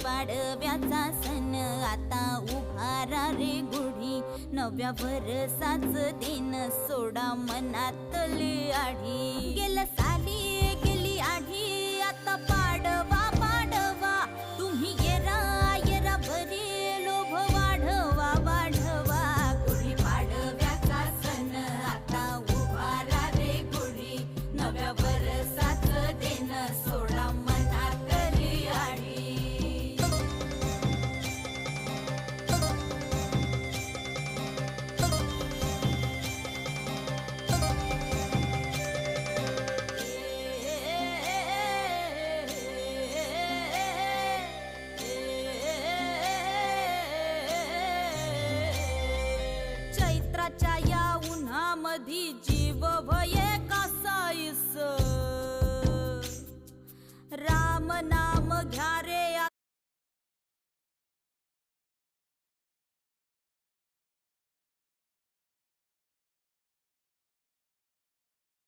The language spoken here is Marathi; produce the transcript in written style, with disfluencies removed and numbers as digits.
पाडव्याचा सण आता उभारा रे गुढी, नव्या वर्षाच दिन सोडा मनातली आढी. गेल्या साली गेली आढी, आता पाडवा पाडवा, तुम्ही येरा येरा भरी लोभ वाढवा वाढवा. गुढी पाडव्याचा सण आता उभारा रे गुढी, नव्या वर्षाच दिन सोडा मनातली आढी. चैत्राच्या या उन्हामधी जीव भये कासाईस, राम नाम घ्या